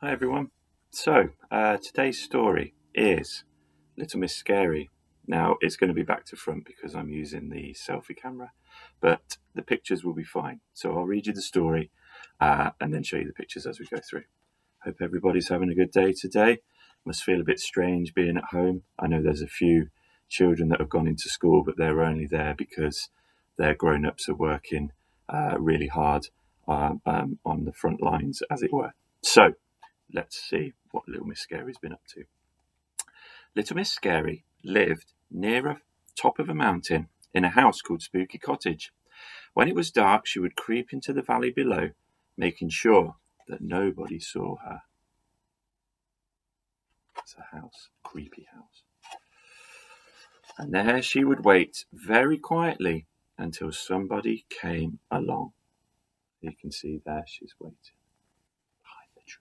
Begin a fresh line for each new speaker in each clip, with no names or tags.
Hi everyone. Today's story is Little Miss Scary. Now it's going to be back to front because I'm using the selfie camera, but the pictures will be fine. So I'll read you the story and then show you the pictures as we go through. Hope everybody's having a good day today. Must feel a bit strange being at home. I know there's a few children that have gone into school, but they're only there because their grown-ups are working really hard on the front lines, as it were. So let's see what Little Miss Scary's been up to. Little Miss Scary lived near a top of a mountain in a house called Spooky Cottage. When it was dark, she would creep into the valley below, making sure that nobody saw her. It's a house, creepy house. And there she would wait very quietly until somebody came along. You can see there she's waiting behind the tree.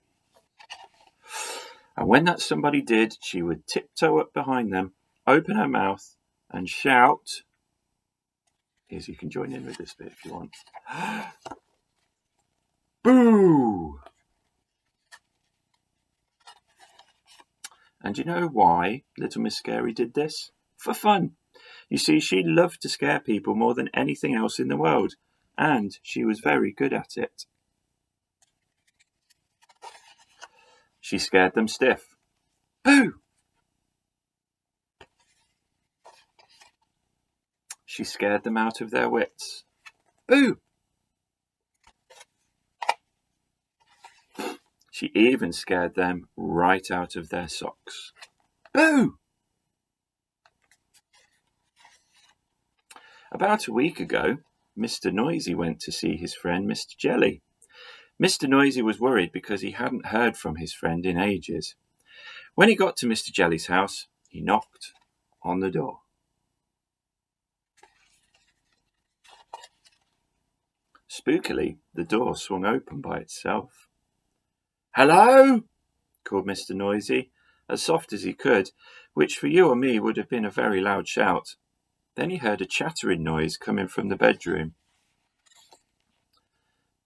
And when that somebody did, she would tiptoe up behind them, open her mouth, and shout. Here's, you can join in with this bit if you want. Boo! And you know why Little Miss Scary did this? For fun. You see, she loved to scare people more than anything else in the world, and she was very good at it. She scared them stiff. Boo! She scared them out of their wits. Boo! She even scared them right out of their socks. Boo! About a week ago, Mr. Noisy went to see his friend Mr. Jelly. Mr. Noisy was worried because he hadn't heard from his friend in ages. When he got to Mr. Jelly's house, he knocked on the door. Spookily, the door swung open by itself. "Hello!" called Mr. Noisy, as soft as he could, which for you or me would have been a very loud shout. Then he heard a chattering noise coming from the bedroom.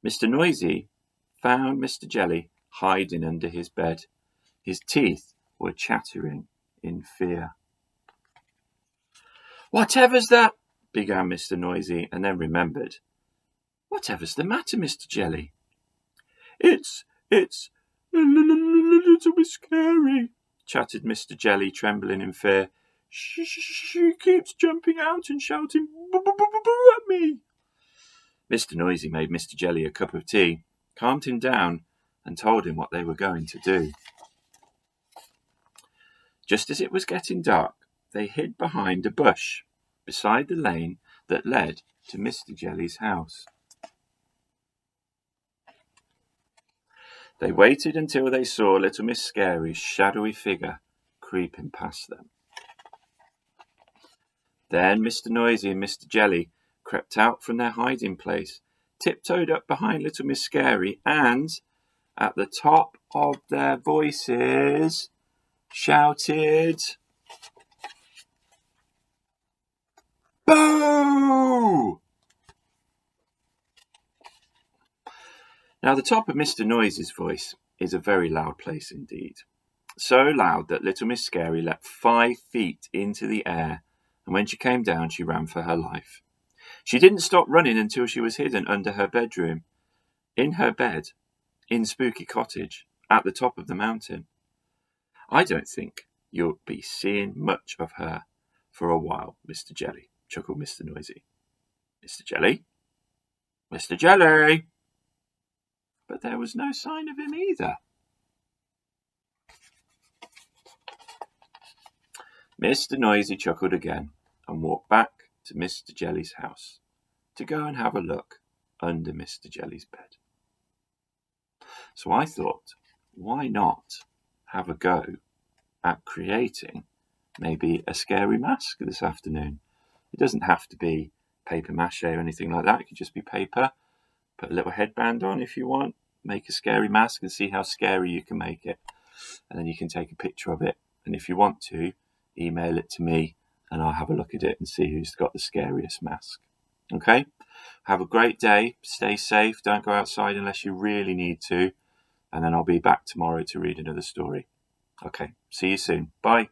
Mr. Noisy found Mr. Jelly hiding under his bed. His teeth were chattering in fear. "Whatever's that?" began Mr. Noisy, and then remembered. "Whatever's the matter, Mr. Jelly?" It's Little Miss Scary," chattered Mr. Jelly, trembling in fear. She keeps jumping out and shouting boo boo boo boo boo at me." Mr. Noisy made Mr. Jelly a cup of tea, calmed him down, and told him what they were going to do. Just as it was getting dark, they hid behind a bush beside the lane that led to Mr. Jelly's house. They waited until they saw Little Miss Scary's shadowy figure creeping past them. Then Mr. Noisy and Mr. Jelly crept out from their hiding place, tiptoed up behind Little Miss Scary, and, at the top of their voices, shouted, "Boo!" Now, the top of Mr. Noisy's voice is a very loud place indeed. So loud that Little Miss Scary leapt 5 feet into the air, and when she came down, she ran for her life. She didn't stop running until she was hidden under her bedroom, in her bed, in Spooky Cottage, at the top of the mountain. "I don't think you'll be seeing much of her for a while, Mr. Jelly," chuckled Mr. Noisy. "Mr. Jelly? Mr. Jelly!" But there was no sign of him either. Mr. Noisy chuckled again and walked back to Mr. Jelly's house to go and have a look under Mr. Jelly's bed. So I thought, why not have a go at creating maybe a scary mask this afternoon? It doesn't have to be paper mache or anything like that. It could just be paper. Put a little headband on if you want. Make a scary mask and see how scary you can make it. And then you can take a picture of it. And if you want to, email it to me and I'll have a look at it and see who's got the scariest mask. Okay? Have a great day. Stay safe. Don't go outside unless you really need to. and then I'll be back tomorrow to read another story. Okay, see you soon. Bye.